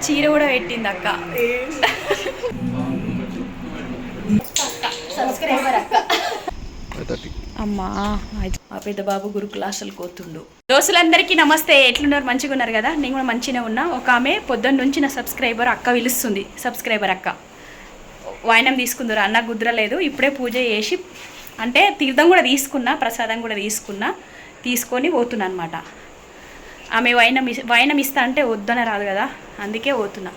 చీర కూడా పెట్టింది అక్క. సబ్స్క్రైబర్ అక్క. అమ్మా మా పెద్ద బాబు గురుకుల హాస్టల్ కోతుండు. దోస్తులందరికీ నమస్తే. ఎట్లున్నారు? మంచిగా ఉన్నారు కదా? నేను కూడా మంచిగానే ఉన్నా. ఒక ఆమె పొద్దున్న నుంచి నా సబ్స్క్రైబర్ అక్క పిలుస్తుంది. సబ్స్క్రైబర్ అక్క వాయినం తీసుకుందరు. అన్న కుదరలేదు. ఇప్పుడే పూజ చేసి అంటే తీర్థం కూడా తీసుకున్నా, ప్రసాదం కూడా తీసుకొని పోతున్నా అనమాట. ఆమె వైనం ఇస్తా అంటే వద్దన రాదు కదా, అందుకే పోతున్నా.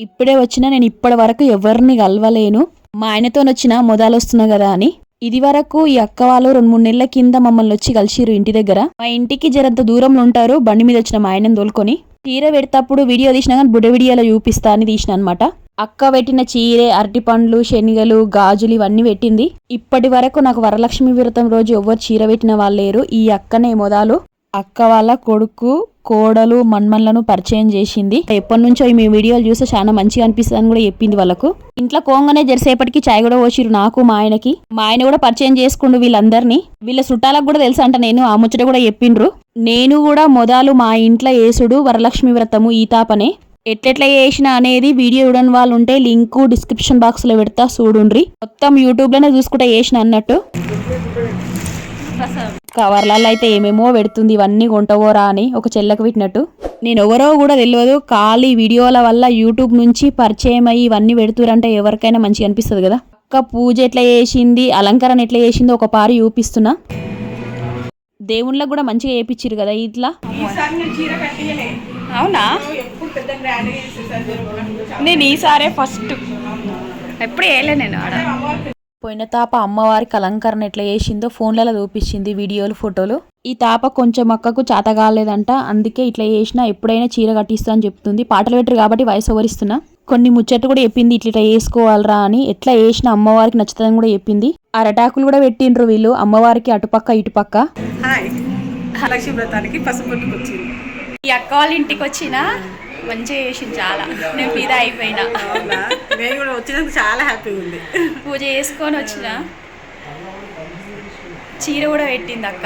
ఇప్పుడే వచ్చినా. నేను ఇప్పటి వరకు ఎవరిని కలవలేను. మా ఆయనతో వచ్చిన మొదలు వస్తున్నా కదా అని. ఇది వరకు ఈ అక్క వాళ్ళు 2-3 నెలల కింద మమ్మల్ని వచ్చి కలిసిరు ఇంటి దగ్గర. మా ఇంటికి జరంత దూరంలో ఉంటారు. బండి మీద వచ్చిన మా ఆయనను తోలుకొని. చీర పెడతప్పుడు వీడియో తీసినా కానీ బుడ్డ వీడియోలో చూపిస్తా అని తీసిన అనమాట. అక్క పెట్టిన చీరే, అరటి పండ్లు, శనగలు, గాజులు ఇవన్నీ పెట్టింది. ఇప్పటి వరకు నాకు వరలక్ష్మి వ్రతం రోజు ఎవ్వరు చీర పెట్టిన వాళ్ళు లేరు. ఈ అక్కనే మొదలు. అక్క వాళ్ళ కొడుకు, కోడలు, మన్మన్లను పరిచయం చేసింది. ఎప్పటి నుంచో మీ వీడియోలు చూస్తే చాలా మంచిగా అనిపిస్తుంది అని కూడా చెప్పింది వాళ్ళకు. ఇంట్లో కోంగనే జరిసేపటికి చాయ్ కూడా పోసిరు నాకు, మా ఆయనకి. మా ఆయన కూడా పరిచయం చేసుకుండు వీళ్ళందరినీ. వీళ్ళ చుట్టాలకు కూడా తెలుసా అంట. నేను ఆ ముచ్చట కూడా చెప్పిండ్రు. నేను కూడా మొదలు మా ఇంట్లో వేసుడు వరలక్ష్మి వ్రతము ఈ తాపనే. ఎట్లెట్లా చేసిన అనేది వీడియో చూడని వాళ్ళు ఉంటే లింకు డిస్క్రిప్షన్ బాక్స్ లో పెడతా, చూడుండ్రి. మొత్తం యూట్యూబ్ లోనే చూసుకుంటా చేసిన అన్నట్టు. కవర్లలో అయితే ఏమేమో పెడుతుంది. ఇవన్నీ కొంటవోరా అని ఒక చెల్లకు పెట్టినట్టు. నేను ఎవరో కూడా తెలియదు. ఖాళీ వీడియోల వల్ల యూట్యూబ్ నుంచి పరిచయం అయ్యి ఇవన్నీ పెడుతురంటే ఎవరికైనా మంచిగా అనిపిస్తుంది కదా. అక్క పూజ ఎట్లా చేసింది, అలంకరణ ఎట్లా చేసిందో ఒక పారి చూపిస్తున్నా. దేవుళ్ళకు కూడా మంచిగా చేయించిరు కదా ఇట్లా. అవునా? నేను ఈసారే ఫస్ట్, ఎప్పుడు వేయలే నేను ఆడ. పోయిన తాప అమ్మవారికి అలంకరణ ఎట్లా చేసిందో ఫోన్లలో చూపించింది, వీడియోలు, ఫోటోలు. ఈ తాప కొంచెం అక్కకు చేత కాలేదంట, అందుకే ఇట్లా చేసినా ఎప్పుడైనా చీర కట్టిస్తా అని చెప్తుంది. పాటలు పెట్టరు కాబట్టి వాయిస్ ఓవర్ ఇస్తున్నా. కొన్ని ముచ్చట్లు కూడా చెప్పింది, ఇట్లా వేసుకోవాలరా అని. ఎట్లా చేసిన అమ్మవారికి నచ్చుతుందని కూడా చెప్పింది. అరటాకులు కూడా పెట్టిండ్రు వీళ్ళు అమ్మవారికి, అటుపక్క ఇటుపక్క. లక్ష్మీ వ్రతానికి పసుపొట్టుకు వచ్చింది. ఈ అక్క వాళ్ళ ఇంటికి వచ్చిన మంచిగా చేసింది చాలా. నేను ఫీదా అయిపోయినా. నేను కూడా వచ్చినందుకు చాలా హ్యాపీగా ఉంది. పూజ చేసుకొని వచ్చిన. చీర కూడా పెట్టింది అక్క.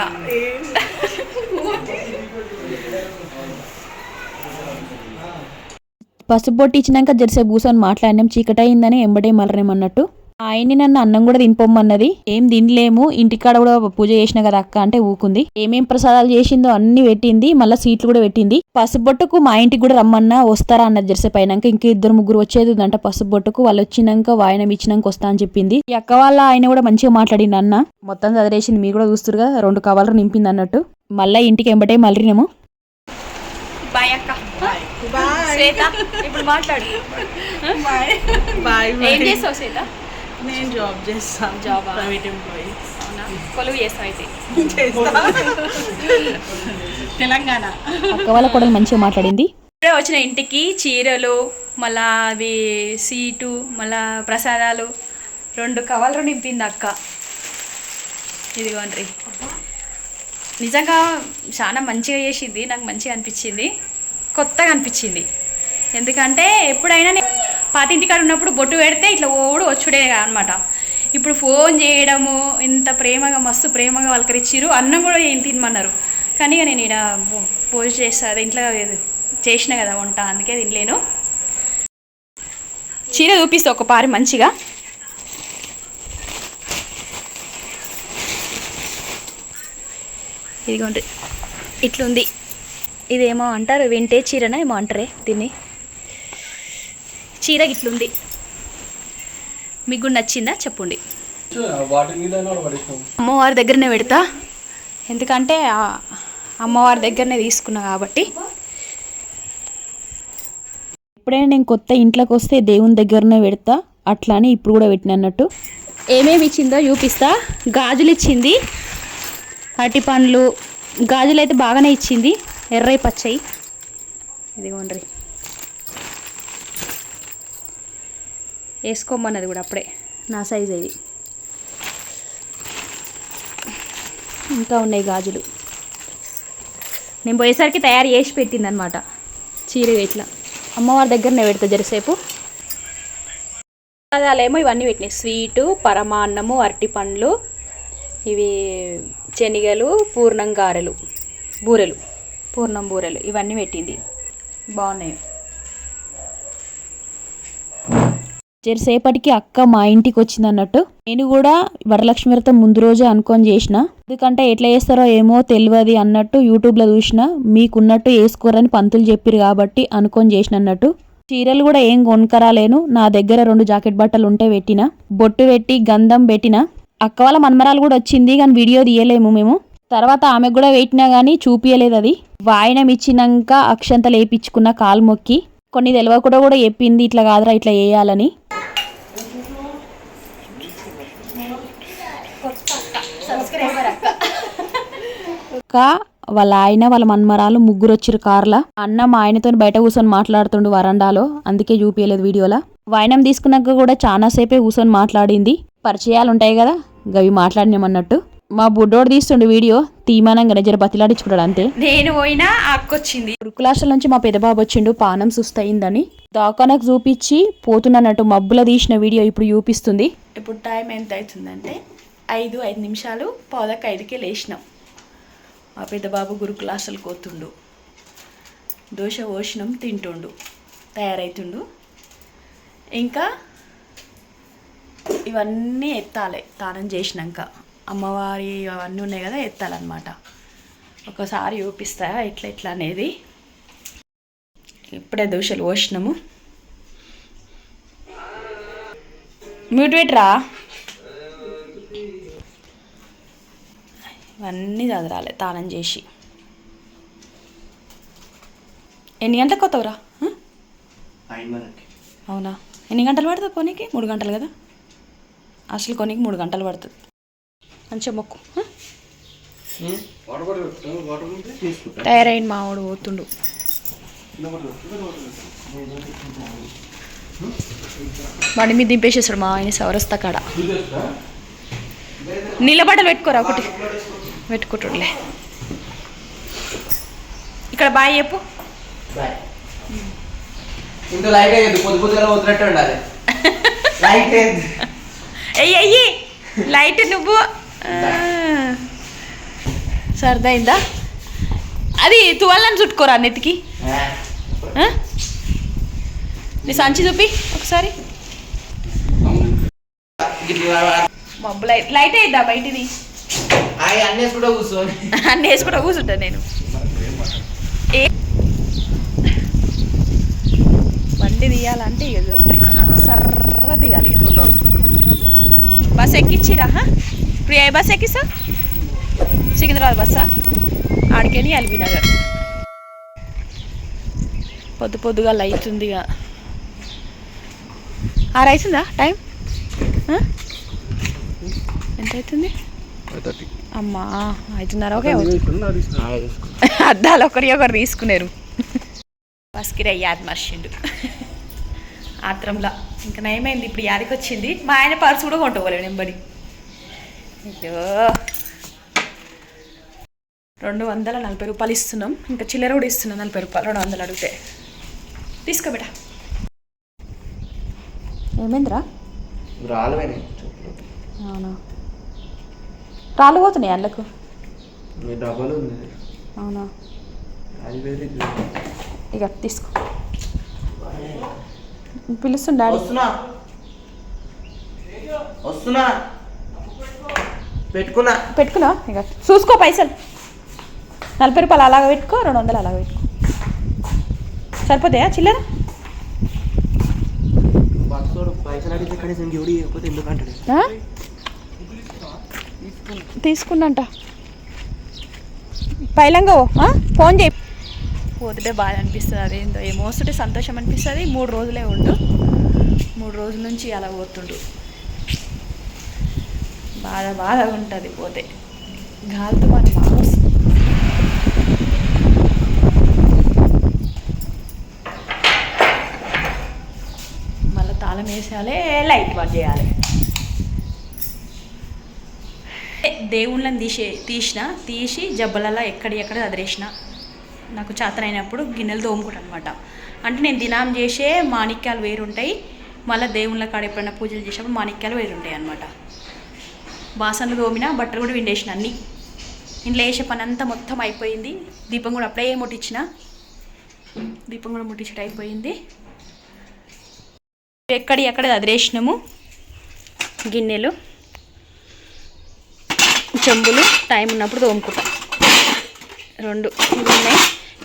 పసుపు బొట్టి ఇచ్చినాక జెర్సే కూర్చొని మాట్లాడినాం. చీకటయిందని ఎంబడే మలరేమన్నట్టు. ఆయన్ని నన్ను అన్నం కూడా తినిపోమ్మన్నది. ఏం తినలేము, ఇంటికాడ కూడా పూజ చేసిన కదా అక్క అంటే ఊకుంది. ఏమేం ప్రసాదాలు చేసిందో అన్ని పెట్టింది. మళ్ళీ సీట్లు కూడా పెట్టింది. పసుబొట్టుకు మా ఇంటికి కూడా రమ్మన్నా వస్తారా అన్నది జెర్సేపు అయినాక. ఇంక 2-3 వచ్చేది ఉందంట పసుబొట్టుకు. వాళ్ళు వచ్చినాక వాయనం ఇచ్చినాక వస్తా అని చెప్పింది. ఈ అక్క వాళ్ళ ఆయన కూడా మంచిగా మాట్లాడింది. అన్న మొత్తం చదివేసింది. మీరు కూడా చూస్తురుగా, 2 కవర్లు నింపింది అన్నట్టు. మళ్ళీ ఇంటికి ఎంబటే మళ్ళీనేమో. బాయ్ అక్క. శ్వేత ఇప్పుడు మాట్లాడు. ఏం చేస్తావు శ్వేత? నేను జాబ్ చేస్తాను. Job, private employee. అవునా? కొలువు చేస్తావు అయితే? తెలంగాణ. అక్క వాళ్ళ కూడా మంచిగా మాట్లాడింది. ఇప్పుడే వచ్చిన ఇంటికి చీరలు, మళ్ళా అవి సీటు, మళ్ళా ప్రసాదాలు 2 కవర్లు నింపింది అక్క. ఇదిగోండ్రి. నిజంగా చాలా మంచిగా చేసింది. నాకు మంచిగా అనిపించింది, కొత్తగా అనిపించింది. ఎందుకంటే ఎప్పుడైనా పాతింటికాడ ఉన్నప్పుడు బొట్టు పెడితే ఇట్లా ఓడు వచ్చుడే అనమాట. ఇప్పుడు ఫోన్ చేయడము, ఇంత ప్రేమగా, మస్తు ప్రేమగా వాళ్ళకరిచ్చిరు. అన్నం కూడా ఏం తినమన్నారు. కానీ నేను ఇక్కడ పూజ చేస్తాను, ఇంట్లో చేసిన కదా వంట, అందుకే తినలేను. చీర చూపిస్తే ఒక పారి మంచిగా. ఇదిగోండి ఇట్లుంది. ఇదేమో అంటారు వింటేజ్ చీరనా ఏమో అంటారే దీన్ని. చీర ఇట్లుంది. మీకు నచ్చిందా చెప్పండి. అమ్మవారి దగ్గరనే పెడతా, ఎందుకంటే అమ్మవారి దగ్గరనే తీసుకున్నా కాబట్టి. ఎప్పుడైనా నేను కొత్త ఇంట్లోకి వస్తే దేవుని దగ్గరనే పెడతా, అట్లా అని ఇప్పుడు కూడా పెట్టిన అన్నట్టు. ఏమేమి ఇచ్చిందో చూపిస్తా. గాజులు ఇచ్చింది, అరటి పండ్లు, గాజులు అయితే బాగానే ఇచ్చింది, ఎర్రయి పచ్చయి. ఇదిగోండ్రి, వేసుకోమన్నది కూడా అప్పుడే, నా సైజు ఇది. ఇంకా ఉన్నాయి గాజులు. నేను పోయేసరికి తయారు చేసి పెట్టింది అనమాట చీర. ఇట్లా అమ్మవారి దగ్గరనే పెడతా జరసేపు. అదేమో ఇవన్నీ పెట్టినాయి. స్వీటు, పరమాన్నము, అరటి పండ్లు, ఇవి శనగలు, పూర్ణం గారెలు, బూరెలు, పూర్ణం బూరెలు, ఇవన్నీ పెట్టింది. బాగున్నాయి. చేసేపటికి అక్క మా ఇంటికి వచ్చింది అన్నట్టు. నేను కూడా వరలక్ష్మి వ్రతం ముందు రోజే అనుకొని చేసిన, ఎందుకంటే ఎట్లా చేస్తారో ఏమో తెలియదు అన్నట్టు యూట్యూబ్లో చూసిన. మీకున్నట్టు వేసుకోరని పంతులు చెప్పిరు కాబట్టి అనుకొని చేసిన అన్నట్టు. చీరలు కూడా ఏం కొనుకరాలేను, నా దగ్గర 2 జాకెట్ బట్టలు ఉంటే పెట్టిన, బొట్టు పెట్టి గంధం పెట్టిన. అక్క వాళ్ళ మనమరాలు కూడా వచ్చింది కానీ వీడియో తీయలేము మేము. తర్వాత ఆమెకు కూడా పెట్టినా కానీ చూపించలేదు. అది వాయనం ఇచ్చినాక అక్షంతలు వేయించుకున్న కాలు మొక్కి. కొన్ని తెలియకుండా కూడా చెప్పింది, ఇట్లా కాదురా ఇట్లా వేయాలని. అక్క వాళ్ళ ఆయన వాళ్ళ మన్మరాలు ముగ్గురు వచ్చిరు కార్లా. అన్న మా ఆయనతో బయట కూర్చొని మాట్లాడుతుండు వరండాలో, అందుకే చూపించలేదు వీడియోలో. వాయనం తీసుకున్నాక కూడా చాలాసేపే కూర్చొని మాట్లాడింది. పరిచయాలు ఉంటాయి కదా, గవి మాట్లాడినామన్నట్టు. మా బుడ్డోడు తీస్తుండు వీడియో, తీమానంగా జర బతిలాడించుకున్నాడు అంతే. నేను పోయినా అక్కొచ్చింది. గురుకులాశల నుంచి మా పెద్దబాబు వచ్చిండు, పానం సుస్తయిందని దాకానకు చూపించి పోతున్నట్టు మబ్బులో తీసిన వీడియో ఇప్పుడు చూపిస్తుంది. ఇప్పుడు టైం ఎంత అవుతుందంటే 5 నిమిషాలు, 4:45కే లేచినాం. మా పెద్దబాబు గురుకులాశలకు పోతుండు, దోశ పోషణం తింటుండు, తయారైతుండు. ఇంకా ఇవన్నీ ఎత్తాలి తానం చేసినాక. అమ్మవారి అవన్నీ ఉన్నాయి కదా, ఎత్తాలన్నమాట. ఒకసారి చూపిస్తా ఎట్లా ఎట్లా అనేది. ఇప్పుడే దోశలు పోసినాము. మ్యూట్ పెట్టరా. ఇవన్నీ చదరాలి తానం చేసి. ఎన్ని గంటలకు వస్తావురా? అవునా, ఎన్ని గంటలు పడుతుంది కొనికి? 3 గంటలు కదా అసలు, కొనికి 3 గంటలు పడుతుంది. మంచిగా మొక్కు. తయారైన మావాడు పోతుండు. బండి మీద దింపేసేస్తాడు మా ఆయన సవరస్తా కాడ. నీళ్ళ బట్టలు పెట్టుకోరా, ఒకటి పెట్టుకుంటుండలే. ఇక్కడ బాయ్ చెప్పు. అయ్యి లైట్ నువ్వు సరదైందా? అది తువాలని చుట్టుకోరా నెత్తికి. నీ సంచి చూపి ఒకసారి. మబ్బు లైట్ లైట్ అయిద్దా బయటిది? అన్నీ వేసి కూడా కూర్చుంటా నేను. బండి తీయాలంటే ఇక చూడండి, సర్ర తీయాలి. బస్ ఎక్కిచ్చిరా? ఇప్పుడు ఏ బస్ ఎక్కిస్తా? సికింద్రాబాద్ బస్సా? ఆడికేని ఎల్బీ నగర్. పొద్దుగా అవుతుంది. ఇక 6 అవుతుందా టైం? ఎంత అవుతుంది అమ్మా? 5:30. ఓకే, అద్దాలు ఒకరు తీసుకున్నారు. బస్కి యాద్ మర్చిండు ఆత్రంలా. ఇంకా నయమైంది, ఇప్పుడు యాదికి వచ్చింది. మా ఆయన పర్సు కూడా కొంటుకోలేవు నెంబడి. అయ్యో, 240 రూపాయలు ఇస్తున్నాం. ఇంకా చిల్లర కూడా ఇస్తున్నాం 40 రూపాయలు. 200 అడిగితే తీసుకోబెట్టా. ఏమైందిరా? అవునా, రాళ్ళు పోతున్నాయి అల్లకు. అవునా, ఇక తీసుకో. పిలుస్తుండా? పెట్టుకున్నా. ఇక చూసుకో పైసలు. 40 రూపాయలు అలాగ పెట్టుకో, 200 అలాగ పెట్టుకో. సరిపోతాయా చిల్లర? తీసుకున్నంట. పైలంగా ఫోన్ చేయి. పోతుంటే బాధ అనిపిస్తుంది. అదేందో ఏమో వస్తుంటే సంతోషం అనిపిస్తుంది. 3 రోజులే ఉండు, 3 రోజుల నుంచి అలా పోతుండు. బాధగా ఉంటుంది పోతే. గాలితో మన బాగా వస్తుంది. మళ్ళీ తాళం వేసేయాలి, లైట్ బంద్ చేయాలి. దేవుళ్ళని తీసి జబ్బలలో ఎక్కడ అదిరేసిన. నాకు చేతనైనప్పుడు గిన్నెలు తోముకుంటాను అనమాట. అంటే నేను దినం చేసే మాణిక్యాలు వేరుంటాయి, మళ్ళీ దేవుళ్ళ కాడ ఎప్పుడైనా పూజలు చేసినప్పుడు మాణిక్యాలు వేరుంటాయి అనమాట. బాసనలు తోమిన, బట్టలు కూడా విండేసిన. అన్నీ ఇంట్లో వేసే పని అంతా మొత్తం అయిపోయింది. దీపం కూడా అప్పుడే ముట్టించిన. దీపం కూడా ముట్టించడం అయిపోయింది. ఎక్కడి అక్కడ అదిరేసినాము. గిన్నెలు, చెంబులు టైం ఉన్నప్పుడు తోముకుంటాం. 2 ఉన్నాయి.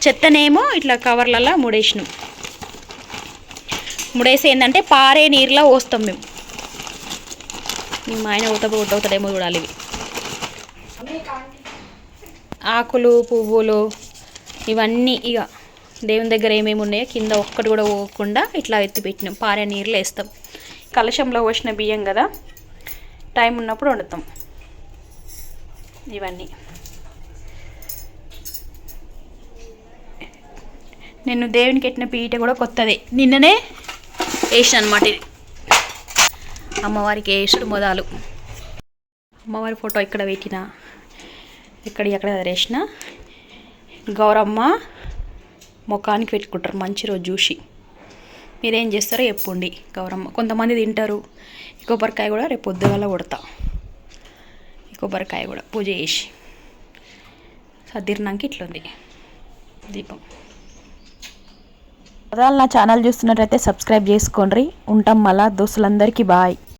చెత్తనేమో ఇట్లా కవర్లలో ముడేసినాం. ముడేసి ఏంటంటే పారే నీరులో పోస్తాం మేము. మా ఆయన అవుతాడేమో చూడాలి. ఇవి ఆకులు, పువ్వులు ఇవన్నీ ఇక దేవుని దగ్గర ఏమేమి ఉన్నాయో కింద ఒక్కటి కూడా పోకుండా ఇట్లా ఎత్తి పెట్టినాం. పారే నీరులో వేస్తాం. కలశంలో పోసిన బియ్యం కదా, టైం ఉన్నప్పుడు వండుతాం. ఇవన్నీ నేను దేవునికి పెట్టిన పీట కూడా కొత్తదే, నిన్ననే వేసిన అనమాట. ఇది అమ్మవారికి వేసుడు మొదలు. అమ్మవారి ఫోటో ఇక్కడ పెట్టిన, ఎక్కడ వేసిన. గౌరమ్మ ముఖానికి పెట్టుకుంటారు మంచి రోజు చూసి. మీరేం చేస్తారో చెప్పుండి. గౌరమ్మ కొంతమంది తింటారు. ఈ కొబ్బరికాయ కూడా రేపు పొద్దుగాల కొడతా. ఈ కొబ్బరికాయ కూడా పూజ చేసి సర్దిరినాక ఇట్లుంది దీపం. నా ఛానల్ చూస్తున్నట్టయితే సబ్స్క్రైబ్ చేసుకోండి. ఉంటాం మళ్ళా. దోస్తులందరికీ బాయ్.